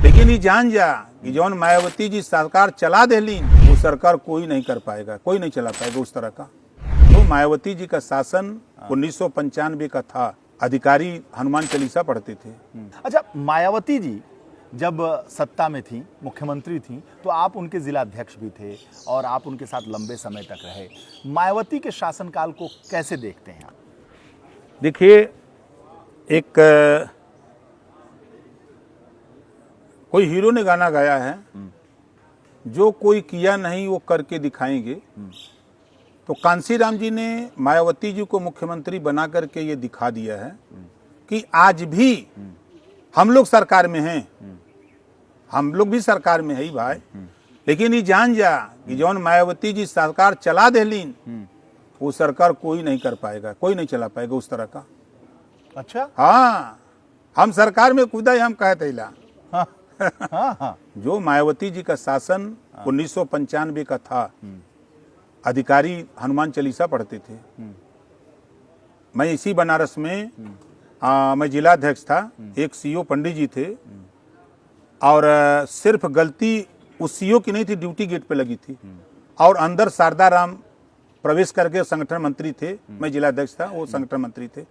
लेकिन ये जान जा कि जौन मायावती जी सरकार चला देली वो सरकार कोई नहीं कर पाएगा, कोई नहीं चला पाएगा उस तरह का। तो मायावती जी का शासन 1995 का था। अधिकारी हनुमान चालीसा पढ़ते थे। अच्छा, मायावती जी जब सत्ता में थी, मुख्यमंत्री थी, तो आप उनके जिला अध्यक्ष भी थे और आप उनके साथ लंबे समय तक रहे। मायावती के शासनकाल को कैसे देखते हैं आप? देखिए, एक कोई हीरो ने गाना गाया है, जो कोई किया नहीं वो करके दिखाएंगे। तो कांसीराम जी ने मायावती जी को मुख्यमंत्री बना करके ये दिखा दिया है कि आज भी हम लोग सरकार में हैं, हम लोग भी सरकार में है ही भाई। लेकिन ये जान जा कि जौन मायावती जी सरकार चला देलीन वो सरकार कोई नहीं कर पाएगा, कोई नहीं चला पाएगा उस तरह का। अच्छा, हाँ, हम सरकार में कूदा हम कहते ला। हाँ, हाँ, हाँ। जो मायावती जी का शासन 1995 का था। अधिकारी हनुमान चालीसा पढ़ते थे। मैं इसी बनारस में मैं जिला अध्यक्ष था। एक सीओ पंडित जी थे और सिर्फ गलती उस सीओ की नहीं थी, ड्यूटी गेट पे लगी थी और अंदर शारदा राम प्रवेश करके संगठन मंत्री थे। मैं जिला अध्यक्ष था, वो संगठन मंत्री थे।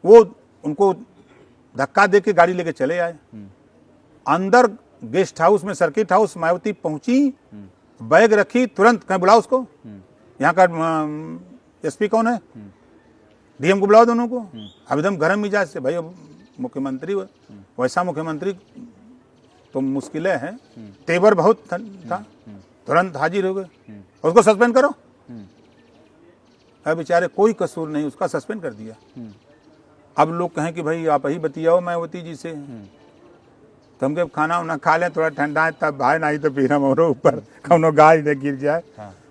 वो उनको धक्का दे के गाड़ी लेके चले आए। अंदर गेस्ट हाउस में, सर्किट हाउस, मायावती पहुंची, बैग रखी, तुरंत कहीं बुलाओ उसको, यहाँ का एसपी कौन है, डीएम को बुलाओ दोनों को। अब एकदम गर्म मिजाज से, भाई अब मुख्यमंत्री वैसा मुख्यमंत्री तो मुश्किल है, तेवर बहुत था, तुरंत हाजिर हो गए। उसको सस्पेंड करो। अब बेचारे कोई कसूर नहीं, उसका सस्पेंड कर दिया। अब लोग कहें कि भाई आप ही बतियाओ मायावती जी से, तो हम खाना वाना खा लें, थोड़ा ठंडा है तब भाई, नहीं तो फिर हमारे ऊपर कौनो गाय न गिर जाए।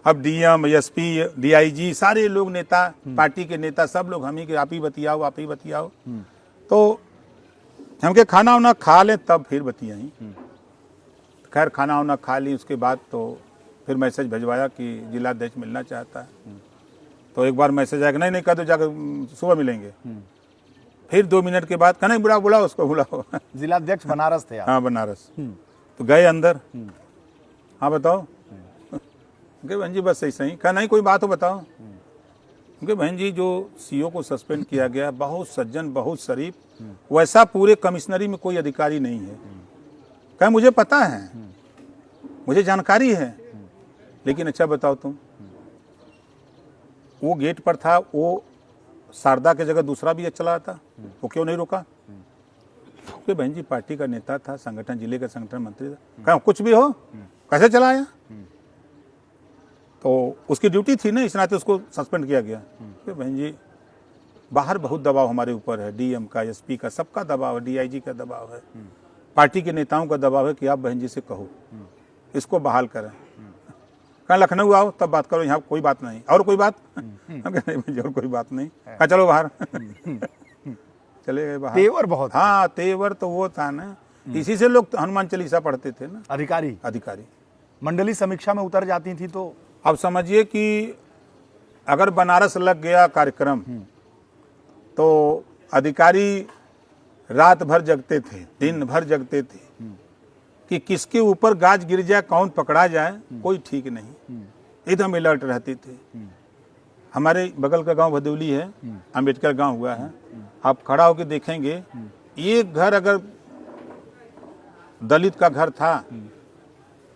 अब डीएम, एसपी, डीआईजी, सारे लोग नेता, पार्टी के नेता, सब लोग हम ही के आप ही बतियाओ, आप ही बतियाओ। तो हमके खाना वाना खा लें तब फिर बतियाई। खैर खाना वाना खा ली, उसके बाद तो फिर मैसेज भिजवाया कि जिला अध्यक्ष मिलना चाहता है। तो एक बार मैसेज आया कि नहीं नहीं कह दो, जाकर सुबह मिलेंगे। फिर 2 मिनट के बाद कहना बुलाओ बुलाओ उसको बुलाओ। जिला अध्यक्ष बनारस थे आप? हाँ, बनारस। तो गए अंदर। हाँ बताओ। कि बहन जी बस ऐसा ही। कहा नहीं कोई बात हो बताओ। क्योंकि बहन जी जो सीओ को सस्पेंड किया गया, बहुत सज्जन, बहुत शरीफ, वैसा पूरे कमिश्नरी में कोई अधिकारी नहीं है। कहा मुझे पता है, मुझे जानकारी है, लेकिन अच्छा बताओ तुम, वो गेट पर था, वो शारदा के जगह दूसरा भी चला था, वो क्यों नहीं रोका? क्योंकि बहन जी पार्टी का नेता था, संगठन, जिले का संगठन मंत्री था। कहा कुछ भी हो, कैसे चलाया? तो उसकी ड्यूटी थी ना, इस नाते उसको सस्पेंड किया गया। कि बहन जी बाहर बहुत दबाव हमारे ऊपर है, डीएम का, एसपी का, सबका दबाव है, डीआईजी का दबाव है, पार्टी के नेताओं का दबाव है कि आप बहन जी से कहो इसको बहाल करें। कहाँ लखनऊ आओ तब बात करो, यहाँ कोई बात नहीं। और कोई बात? नहीं और कोई बात नहीं। कहा चलो बाहर। चले गए बाहर। तेवर बहुत। हाँ, तेवर तो वो था ना, इसी से लोग हनुमान चालीसा पढ़ते थे ना। अधिकारी मंडली समीक्षा में उतर जाती थी। तो अब समझिए कि अगर बनारस लग गया कार्यक्रम तो अधिकारी रात भर जगते थे, दिन भर जगते थे कि किसके ऊपर गाज गिर जाए, कौन पकड़ा जाए, कोई ठीक नहीं, एकदम अलर्ट रहते थे। हमारे बगल का गांव भदौली है, अंबेडकर गांव हुआ है। आप खड़ा होकर देखेंगे, एक घर अगर दलित का घर था,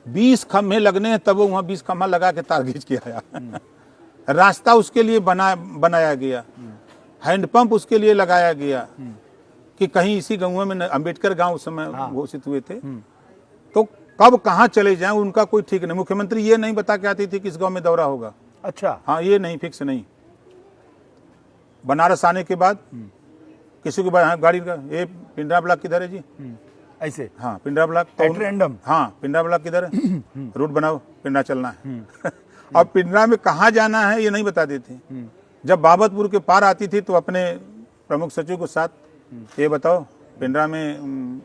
20 खम्भे लगने हैं, तब वो वहाँ 20 खम्भा लगा के तार खींच के आया। रास्ता उसके लिए बनाया गया, हैंडपंप उसके लिए लगाया गया कि कहीं इसी गाँव में, अंबेडकर गांव उस समय घोषित हुए थे, तो कब कहाँ चले जाएं उनका कोई ठीक नहीं। मुख्यमंत्री ये नहीं बता के आती थी किस गांव में दौरा होगा। अच्छा, हाँ, ये नहीं, फिक्स नहीं। बनारस आने के बाद किसी को गाड़ी का, ये पिंडरा ब्लॉक किधर है जी, ऐसे। हाँ, पिंडरा ब्लॉक तो रैंडम। हाँ, पिंडरा ब्लॉक किधर है, रूट बनाओ, पिंडरा चलना है। और पिंडरा में कहाँ जाना है ये नहीं बता देते। जब बाबतपुर के पार आती थी तो अपने प्रमुख सचिव के साथ, ये बताओ पिंडरा में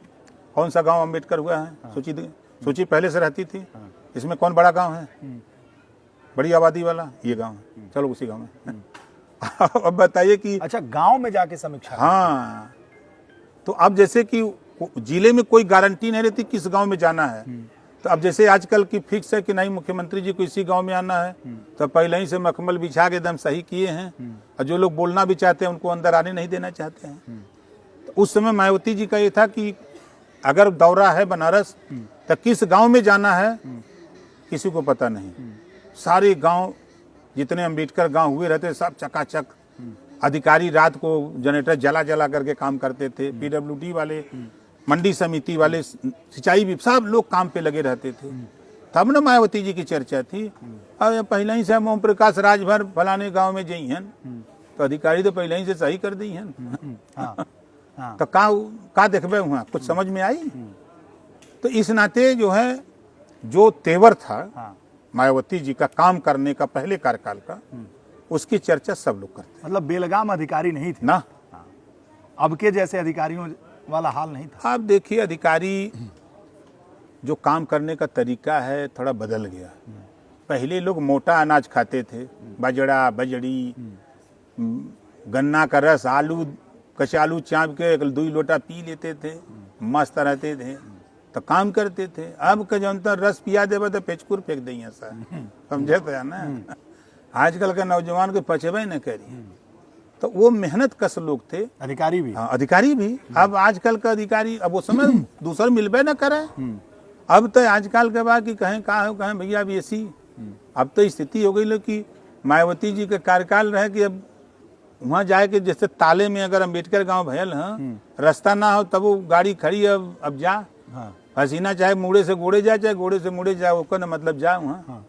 कौन सा गांव अंबेडकर हुआ है, सूची पहले से रहती थी, इसमें कौन बड़ा गांव है, बड़ी आबादी वाला, ये गांव है, चलो उसी गांव में। अब बताइए कि अच्छा, गांव में जाके समीक्षा। हाँ, तो अब जैसे कि जिले में कोई गारंटी नहीं रहती किस गांव में जाना है। तो अब जैसे आजकल की फिक्स है कि नहीं मुख्यमंत्री जी को इसी गांव में आना है, तो पहले ही से मखमल बिछा के एकदम सही किए हैं, और जो लोग बोलना भी चाहते हैं उनको अंदर आने नहीं देना चाहते हैं। तो उस समय मायावती जी का ये था कि अगर दौरा है बनारस तो किस गांव में जाना है किसी को पता नहीं। सारे गांव जितने अम्बेडकर गांव हुए रहते सब चकाचक, अधिकारी रात को जनरेटर जला जला करके काम करते थे, पीडब्ल्यूडी वाले, मंडी समिति वाले, सिंचाई भी, सब लोग काम पे लगे रहते थे। तब न मायावती जी की चर्चा थी। और पहले ही से ओम प्रकाश राजभर फलाने गांव में जई हैं, तो अधिकारी तो पहले ही से सही कर दी हैं। तो का देखबे हुआ कुछ समझ में आई। तो इस नाते जो है जो तेवर था मायावती जी का काम करने का पहले कार्यकाल का, उसकी चर्चा सब लोग करते। मतलब बेलगाम अधिकारी नहीं थे ना, अब के जैसे अधिकारियों वाला हाल नहीं था। आप देखिए अधिकारी जो काम करने का तरीका है थोड़ा बदल गया। पहले लोग मोटा अनाज खाते थे, बजड़ा, बजड़ी, गन्ना का रस, आलू, कच्चे आलू चाप के 2 लोटा पी लेते थे, मस्त रहते थे, तो काम करते थे। अब का जनता रस पिया देवे तो पेचकुर फेंक दी ऐसा, समझे तो ना। आजकल के नौजवान के पचेबे न करी। तो वो मेहनत कश लोग थे, अधिकारी भी। हाँ, अधिकारी भी। अब आजकल का अधिकारी, अब वो समय दूसर मिलबे न करे। अब तो आजकल के बाद कि कहें का हो, कहें भैया अब ऐसी, अब तो स्थिति हो गई कि मायावती जी का कार्यकाल रहे कि अब वहाँ जाए के जैसे ताले में अगर अम्बेडकर गांव भयल है, रास्ता ना हो तब वो गाड़ी खड़ी, अब जा हसीना, चाहे मुड़े से गोड़े जाए, चाहे गोड़े से मुड़े जाए, वो न मतलब जा वहाँ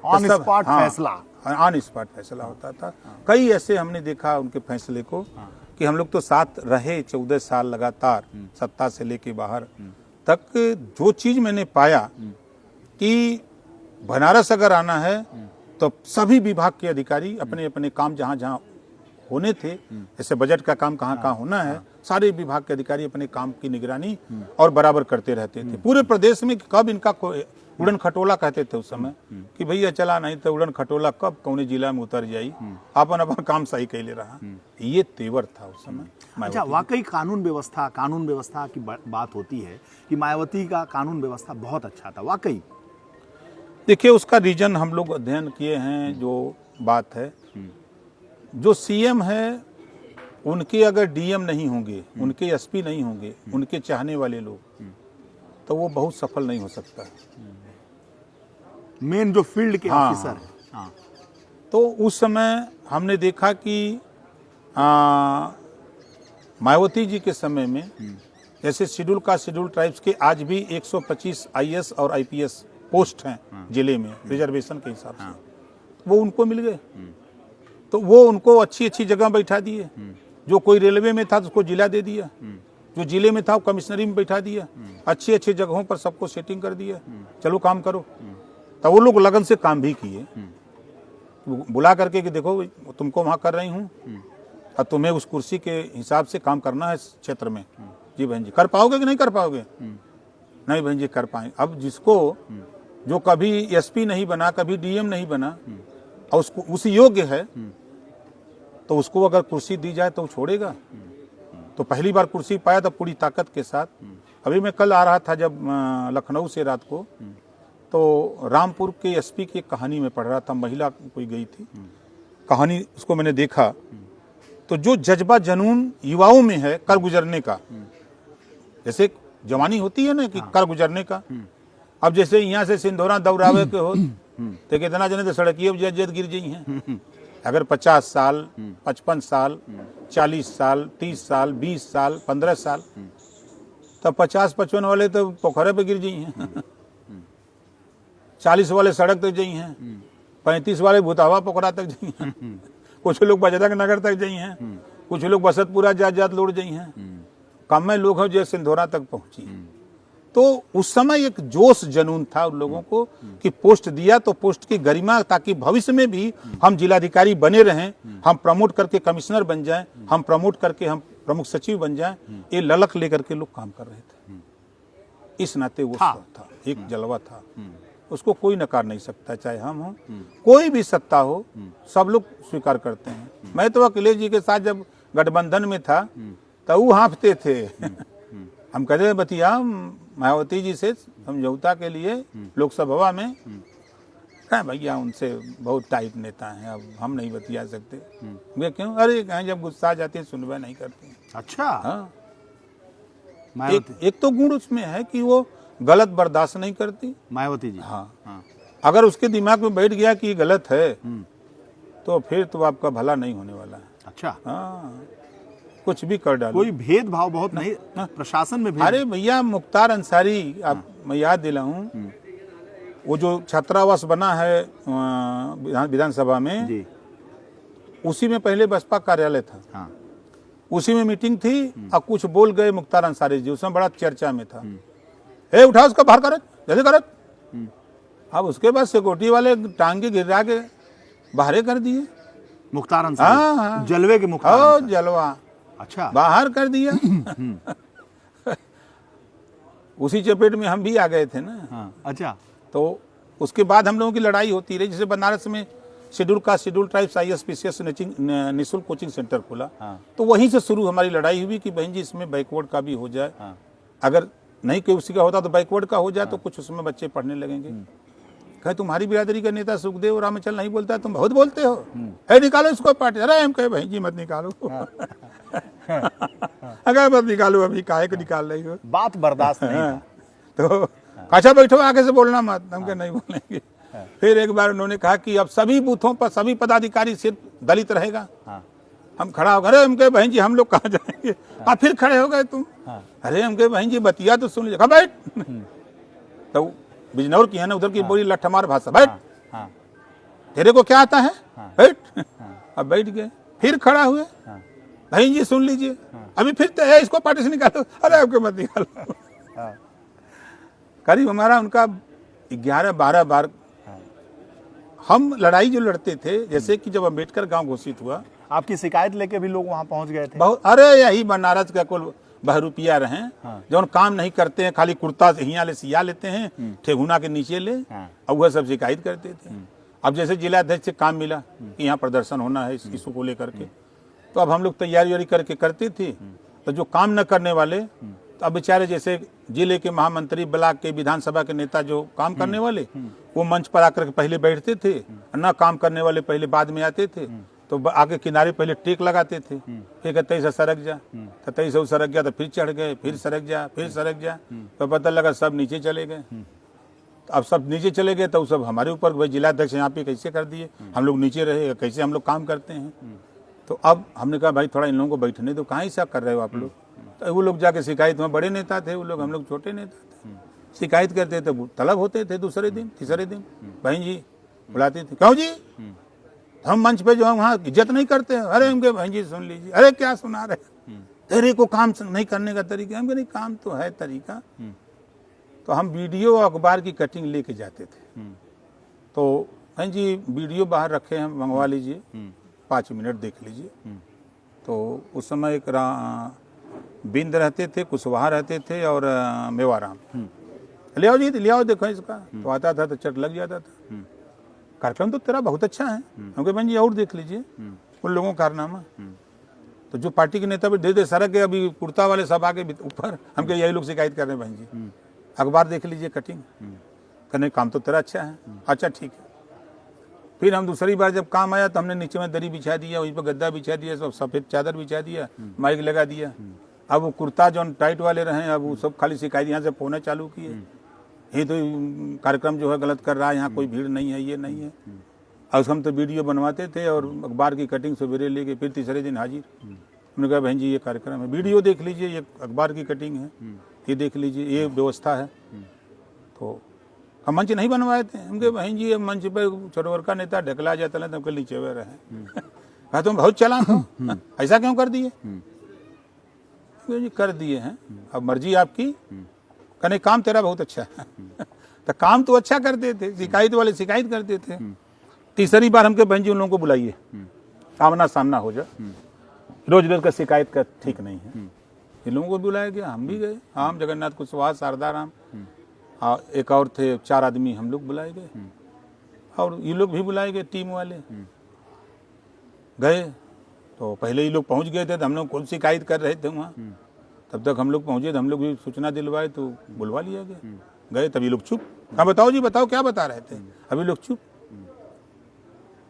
ऑन स्पॉट फैसला, ऑन स्पॉट फैसला होता था। कई ऐसे हमने देखा उनके फैसले को कि हम लोग तो साथ रहे 14 साल लगातार, सत्ता से लेके बाहर तक। जो चीज मैंने पाया कि बनारस अगर आना है तो सभी विभाग के अधिकारी अपने अपने काम जहाँ जहाँ होने थे, जैसे बजट का काम कहाँ कहाँ होना है, सारे विभाग के अधिकारी अपने काम की निगरानी और बराबर करते रहते थे। पूरे प्रदेश में कब इनका उड़न खटोला कहते थे उस समय कि भैया चला नहीं तो उड़न खटोला कब कौने जिला में उतर जाई, अपन अपन काम सही कैले रहा। ये तेवर था उस समय। अच्छा, वाकई कानून व्यवस्था की बात होती है कि मायावती का कानून व्यवस्था बहुत अच्छा था वाकई। देखिए उसका रीजन हम लोग अध्ययन किए हैं। जो बात है, जो सीएम है उनके अगर डीएम नहीं होंगे, उनके एसपी नहीं होंगे, उनके चाहने वाले लोग, तो वो बहुत सफल नहीं हो सकता। मेन जो फील्ड के ऑफिसर है। हाँ। तो उस समय हमने देखा कि मायावती जी के समय में जैसे शेड्यूल कास्ट शेड्यूल ट्राइब्स के आज भी 125 आईएएस और आईपीएस पोस्ट हैं जिले में रिजर्वेशन के हिसाब से, वो उनको मिल गए। तो वो उनको अच्छी अच्छी जगह बैठा दिए। जो कोई रेलवे में था तो उसको जिला दे दिया, जो जिले में था वो कमिश्नरी में बैठा दिया, अच्छी अच्छी जगहों पर सबको सेटिंग कर दिया, चलो काम करो। तो वो लोग लगन से काम भी किए, बुला करके कि देखो तुमको वहाँ कर रही हूँ और तुम्हें उस कुर्सी के हिसाब से काम करना है इस क्षेत्र में। जी बहन जी कर पाओगे कि नहीं कर पाओगे? नहीं बहन जी कर पाए। अब जिसको जो कभी एसपी नहीं बना, कभी डीएम नहीं बना और उसको उस योग्य है, तो उसको अगर कुर्सी दी जाए तो वो छोड़ेगा। तो पहली बार कुर्सी पाया था पूरी ताकत के साथ। अभी मैं कल आ रहा था जब लखनऊ से रात को, तो रामपुर के एसपी की एक कहानी में पढ़ रहा था। महिला कोई गई थी, कहानी उसको मैंने देखा तो जो जज्बा जनून युवाओं में है कर गुजरने का, जैसे जवानी होती है ना कि कर गुजरने का। अब जैसे यहाँ से सिंधोरा दौड़ावे के हो तो कितना जने तो सड़किए जद गिर जाई हैं। अगर 50 साल, 55 साल, 40 साल, 30 साल, 20 साल, 15 साल, तब 50-55 वाले तो पोखरे पे गिर जाई हैं। 40 वाले सड़क तक जाई हैं, 35 वाले भूतावा पोखरा तक जाई हैं, कुछ लोग बजरंग नगर तक जाई हैं, कुछ लोग बसतपुरा जात लौट जाई हैं, कम में लोग हैं जो सिंधोरा तक पहुंची। तो उस समय एक जोश जनून था उन लोगों को कि पोस्ट दिया तो पोस्ट की गरिमा, ताकि भविष्य में भी हम जिलाधिकारी बने रहें, हम प्रमोट करके कमिश्नर बन जाएं, हम प्रमोट करके हम प्रमुख सचिव बन जाएं। ये ललक लेकर के लोग काम कर रहे थे। इस नाते वो था एक जलवा था, उसको कोई नकार नहीं सकता। चाहे हम हो, कोई भी सत्ता हो, सब लोग स्वीकार करते हैं। मैं तो अखिलेश जी के साथ जब गठबंधन में था तो वो हाँफते थे, हम कहते बतिया मायावती जी से समझौता के लिए लोकसभा में, कहें भैया उनसे बहुत टाइट नेता हैं, अब हम नहीं बतिया सकते। वे क्यों? अरे कहें जब गुस्सा आ जाते हैं सुनवाई नहीं करते। अच्छा, हाँ, मायावती एक तो गुण उसमें है कि वो गलत बर्दाश्त नहीं करती। मायावती जी। हाँ, हाँ। अगर उसके दिमाग में बैठ गया कि ये गलत है तो फिर तो आपका भला नहीं होने वाला है। अच्छा, हाँ, कुछ भी कर डालो। कोई भेदभाव बहुत नहीं प्रशासन में अरे भैया मुख्तार अंसारी, आप मैं याद दिलाऊं, वो जो छात्रावास बना है विधानसभा में जी। उसी में पहले बसपा कार्यालय था। हाँ। उसी में मीटिंग थी और कुछ बोल गए मुख्तार अंसारी जी, उसमें बड़ा चर्चा में था। ए उठा उसको बाहर करत, जल्दी करत। अब उसके बाद सिक्योरिटी वाले टांगे गिरा के बाहर कर दिए। मुख्तार अंसारी। हाँ। जलवे के मुख्तार ओ अंसारी। जलवा, अच्छा, बाहर कर दिया। उसी चपेट में हम भी आ गए थे ना। हाँ। अच्छा, तो उसके बाद हम लोगों की लड़ाई होती रही। जैसे बनारस में schedule caste schedule tribes ISPCS निःशुल्क कोचिंग सेंटर खोला। हाँ। तो वहीं से शुरू हमारी लड़ाई हुई कि बहन जी इसमें बैकवर्ड का भी हो जाए। हाँ। अगर नहीं कोई उसी का होता तो बैकवर्ड का हो जाए तो कुछ उसमें बच्चे पढ़ने लगेंगे। कहे तुम्हारी बिरादरी का नेता सुखदेव रामचल नहीं बोलता, तुम बहुत बोलते हो, है निकालो इसको पार्टी। अरे हम कहे बहन जी मत निकालो। अगर मत निकालो, अभी काहे को निकाल रही हो। बात बर्दाश्त नहीं था। तो अच्छा बैठो, आगे से बोलना मत। हम नहीं बोलेंगे। फिर एक बार उन्होंने कहा कि अब सभी बूथों पर सभी पदाधिकारी सिर्फ दलित रहेगा। हाँ। हम खड़ा हो गए, हम कहे बहन जी हम लोग कहाँ जाएंगे। आप फिर खड़े हो गए तुम। हाँ। अरे हम कहे बहन जी बतिया तो सुन लीजिए। कहा बैठ। तो बिजनौर की है ना उधर की बोली लठमार भाषा, बैठ। हाँ। तेरे को क्या आता है, बैठ। हाँ। अब बैठ गए, फिर खड़ा हुए। हाँ। बहन जी सुन लीजिए, अभी फिर तो है, इसको पार्टी से निकालो। अरे आपके मत निकालो। हाँ। करीब हमारा उनका 11-12 बार हम लड़ाई जो लड़ते थे। जैसे कि जब अम्बेडकर गांव घोषित हुआ, आपकी शिकायत लेके भी लोग वहां पहुंच गए थे। बहुत, अरे यही बनारस का कुल बहरूपिया रहे। हाँ। जो काम नहीं करते हैं, खाली कुर्ता हिया ले सिया लेते हैं, ठेहुना के नीचे ले, हाँ। और वह सब शिकायत करते थे। अब जैसे जिलाध्यक्ष से काम मिला कि यहाँ प्रदर्शन होना है इस इशू को लेकर के, तो अब हम लोग तैयारी वारी करके करते थे। तो जो काम न करने वाले, तो अब बेचारे जैसे जिले के महामंत्री, ब्लॉक के, विधानसभा के नेता जो काम करने वाले, वो मंच पर आकर के पहले बैठते थे, न काम करने वाले पहले बाद में आते थे। तो आगे किनारे पहले टेक लगाते थे, फिर कहते से सरक जा, कहते से सरक गया तो फिर चढ़ गए, फिर सरक जा, फिर सरक जा। तो पता लगा सब नीचे चले गए। तो अब सब नीचे चले गए तो सब हमारे ऊपर, भाई जिलाध्यक्ष यहाँ पे कैसे कर दिए, हम लोग नीचे रहे, कैसे हम लोग काम करते हैं। तो अब हमने कहा भाई थोड़ा इन लोगों को बैठने दो, कहाँ ऐसा कर रहे हो आप लोग। तो वो लोग जाके शिकायत में, बड़े नेता थे वो लोग, हम लोग छोटे नेता थे, शिकायत करते थे, तलब होते थे दूसरे दिन तीसरे दिन। बहन जी बुलाते थे, क्यों जी हम मंच पे जो हम वहाँ इज्जत नहीं करते हैं। अरे हम कहे बहन जी सुन लीजिए। अरे क्या सुना रहे, तेरे को काम नहीं करने का तरीका। हम कहे नहीं काम तो है तरीका। तो हम वीडियो और अखबार की कटिंग लेके जाते थे। तो बहन जी वीडियो बाहर रखे हैं, मंगवा लीजिए, 5 मिनट देख लीजिए। तो उस समय एक बिंद रहते थे, कुशवाहा रहते थे और मेवाराम। ले आओ जी, ले आओ देखो इसका। तो आता था तो चट लग जाता था। कार्यक्रम तो तेरा बहुत अच्छा है। हम कहे बहन जी और देख लीजिए उन लोगों का कारनामा। तो जो पार्टी के नेता भी दे सरक गए, अभी कुर्ता वाले सब आगे ऊपर, हम कहे यही लोग शिकायत कर रहे हैं। बहन जी अखबार देख लीजिए कटिंग, कहने काम तो तेरा अच्छा है। अच्छा ठीक है। फिर हम दूसरी बार जब काम आया तो हमने नीचे में दरी बिछा दिया, वहीं पर गद्दा बिछा दिया, सब सफेद चादर बिछा दिया, माइक लगा दिया। अब वो कुर्ता जो टाइट वाले रहे, अब वो सब खाली शिकायत यहाँ से फोन चालू किए, ये तो कार्यक्रम जो है गलत कर रहा है, यहाँ कोई भीड़ नहीं है, ये नहीं है। और हम तो वीडियो बनवाते थे और अखबार की कटिंग सवेरे लेके फिर तीसरे दिन हाजिर। हमने कहा बहन जी ये कार्यक्रम है, वीडियो देख लीजिए, ये अखबार की कटिंग है, ये देख लीजिए, ये व्यवस्था है। तो हम मंच नहीं बनवाए थे। हम कहे बहन जी मंच पर छोटवर का नेता ढकला जाता है, तो नीचे हुए रहे। कहा तुम बहुत चला हो, ऐसा क्यों कर दिए। जी कर दिए हैं, अब मर्जी आपकी। कहने काम तेरा बहुत अच्छा है। तो काम तो अच्छा करते थे, शिकायत वाले शिकायत करते थे। तीसरी बार हमके बहन जी उन लोगों को बुलाइए, आमना सामना हो जाए, रोज रोज का शिकायत का ठीक नहीं है। इन लोगों को बुलाया गया, हम भी गए। हम जगन्नाथ कुशवाहा, शारदा राम, एक और थे, 4 आदमी हम लोग बुलाए गए और ये लोग भी बुलाए गए, टीम वाले गए। तो पहले ये लोग पहुंच गए थे, तो हम लोग कौन शिकायत कर रहे थे वहाँ। तब तक हम लोग पहुंचे तो हम लोग भी सूचना दिलवाए तो बुलवा लिया गया। गए तभी लोग चुप। हाँ बताओ जी बताओ क्या बता रहे थे, अभी लोग चुप।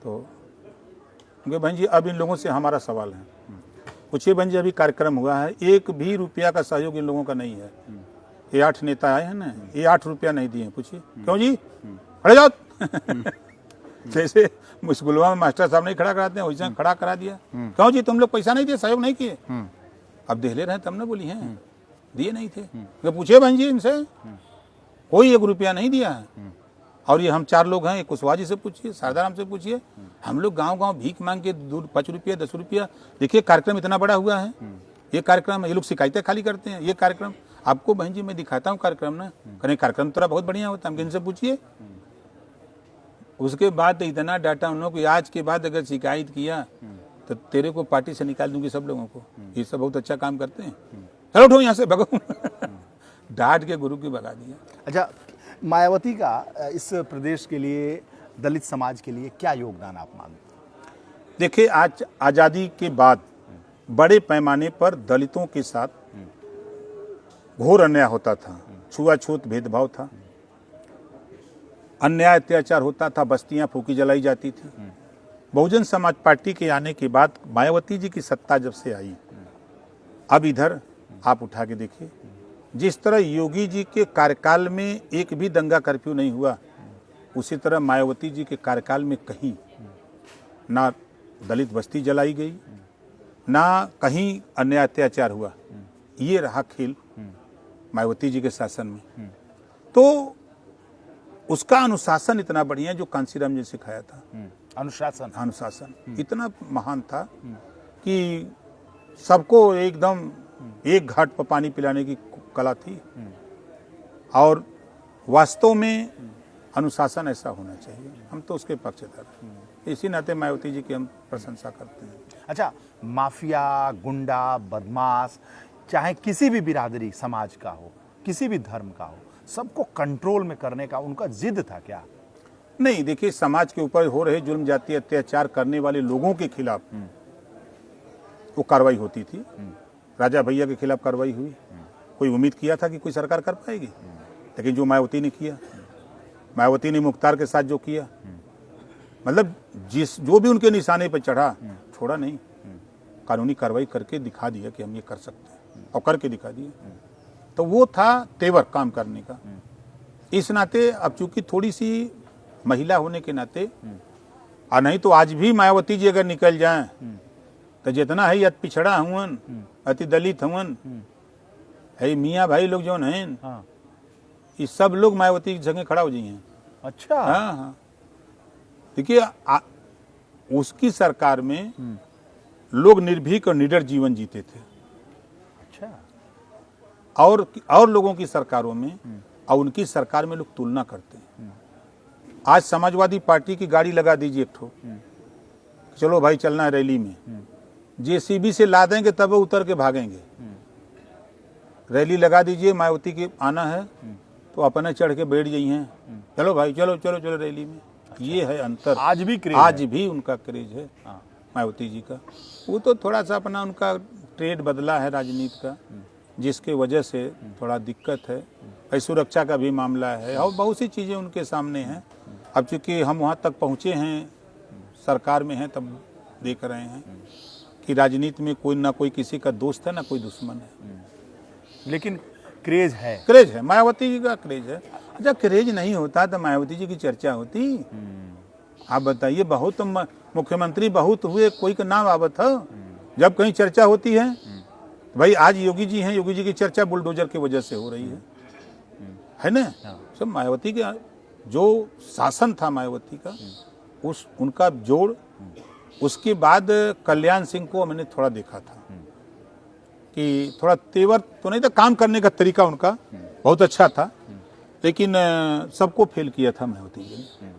तो बहन जी अब इन लोगों से हमारा सवाल है, पूछिए बहन जी अभी कार्यक्रम हुआ है, 1 भी रुपया का सहयोग इन लोगों का नहीं है। ये 8 नेता आए हैं ना, ये 8 रुपया नहीं दिए, पूछिए क्यों जी, खड़े जाओ। जैसे मुस्कुलवा में मास्टर साहब नहीं खड़ा कराते हैं वैसे खड़ा करा दिया। क्यों जी तुम लोग पैसा नहीं दिए, सहयोग नहीं किए? अब देख ले रहे तब ना बोली हैं, दिए नहीं थे। तो पूछिए बहन जी इनसे, कोई 1 रुपया नहीं दिया है। और ये हम 4 लोग हैं, कुशवाहा जी से पूछिए, शारदाराम से पूछिए, हम लोग गांव-गांव भीख मांग के 5 रुपया 10 रुपया, देखिए कार्यक्रम इतना बड़ा हुआ है। ये कार्यक्रम ये लोग शिकायतें खाली करते हैं। ये कार्यक्रम आपको बहन जी मैं दिखाता हूँ कार्यक्रम ना, करें कार्यक्रम तेरा बहुत बढ़िया होता है, हम इनसे पूछिए। उसके बाद इतना डाटा उन लोगों को, आज के बाद अगर शिकायत किया तो तेरे को पार्टी से निकाल दूंगी सब लोगों को। ये सब बहुत अच्छा काम करते हैं, चलो उठो यहाँ से भगो। डांट के गुरु की भगा दिया। अच्छा, मायावती का इस प्रदेश के लिए, दलित समाज के लिए क्या योगदान आप मानते हैं? देखिए आज आज़ादी के बाद बड़े पैमाने पर दलितों के साथ घोर अन्याय होता था, छुआछूत भेदभाव था, अन्याय अत्याचार होता था, बस्तियां फूकी जलाई जाती थी। बहुजन समाज पार्टी के आने के बाद मायावती जी की सत्ता जब से आई, अब इधर आप उठा के देखिए, जिस तरह योगी जी के कार्यकाल में एक भी दंगा कर्फ्यू नहीं हुआ, उसी तरह मायावती जी के कार्यकाल में कहीं ना दलित बस्ती जलाई गई, ना कहीं अन्याय अत्याचार हुआ। ये रहा खेल मायावती जी के शासन में। तो उसका अनुशासन इतना बढ़िया जो कांसीराम जी ने सिखाया था, अनुशासन इतना महान था कि सबको एकदम एक घाट पर पानी पिलाने की कला थी। और वास्तव में अनुशासन ऐसा होना चाहिए, हम तो उसके पक्षधर हैं। इसी नाते मायावती जी की हम प्रशंसा करते हैं। अच्छा, माफिया, गुंडा, बदमाश, चाहे किसी भी बिरादरी समाज का हो, किसी भी धर्म का हो, सबको कंट्रोल में करने का उनका जिद था क्या? नहीं, देखिए समाज के ऊपर हो रहे जुल्म, जाति अत्याचार करने वाले लोगों के खिलाफ वो कार्रवाई होती थी। राजा भैया के खिलाफ कार्रवाई हुई। कोई उम्मीद किया था कि कोई सरकार कर पाएगी, लेकिन जो मायावती ने किया, मायावती ने मुख्तार के साथ जो किया, मतलब जो भी उनके निशाने पर चढ़ा छोड़ा नहीं, कानूनी कार्रवाई करके दिखा दिया कि हम ये कर सकते हैं, और करके दिखा दिया। तो वो था तेवर काम करने का। इस नाते अब चूंकि थोड़ी सी महिला होने के नाते, और नहीं तो आज भी मायावती जी अगर निकल जाएं तो जितना है अति पिछड़ा हुवन, अति दलित हुवन, है मियाँ भाई लोग जो हैं, ये सब लोग मायावती की जगह खड़ा हो जाइए। अच्छा, हाँ, देखिए उसकी सरकार में लोग निर्भीक और निडर जीवन जीते थे। अच्छा, और लोगों की सरकारों में और उनकी सरकार में लोग तुलना करते हैं। आज समाजवादी पार्टी की गाड़ी लगा दीजिए एक ठो, चलो भाई चलना है रैली में, जेसीबी से ला देंगे तब वो उतर के भागेंगे। रैली लगा दीजिए, मायावती के आना है तो अपने चढ़ के बैठ जाइए, चलो भाई चलो चलो चलो रैली में। ये है अंतर। आज भी क्रेज आज भी उनका क्रेज है मायावती जी का। वो तो थोड़ा सा अपना उनका ट्रेड बदला है राजनीति का, जिसके वजह से थोड़ा दिक्कत है। सुरक्षा का भी मामला है और बहुत सी चीज़ें उनके सामने हैं। अब चूंकि हम वहाँ तक पहुँचे हैं, सरकार में हैं, तब देख रहे हैं कि राजनीति में कोई ना कोई किसी का दोस्त है ना कोई दुश्मन है, लेकिन क्रेज है। क्रेज है, मायावती जी का क्रेज है। अच्छा, क्रेज नहीं होता तो मायावती जी की चर्चा होती? आप बताइए, बहुत मुख्यमंत्री बहुत हुए, कोई का नाम आवत है? जब कहीं चर्चा होती है तो भाई आज योगी जी हैं, योगी जी की चर्चा बुलडोजर की वजह से हो रही है ना? सब मायावती का जो शासन था मायावती का, उनका जोड़। उसके बाद कल्याण सिंह को मैंने थोड़ा देखा था कि थोड़ा तेवर तो नहीं था, काम करने का तरीका उनका बहुत अच्छा था, लेकिन सबको फेल किया था मायावती जी ने।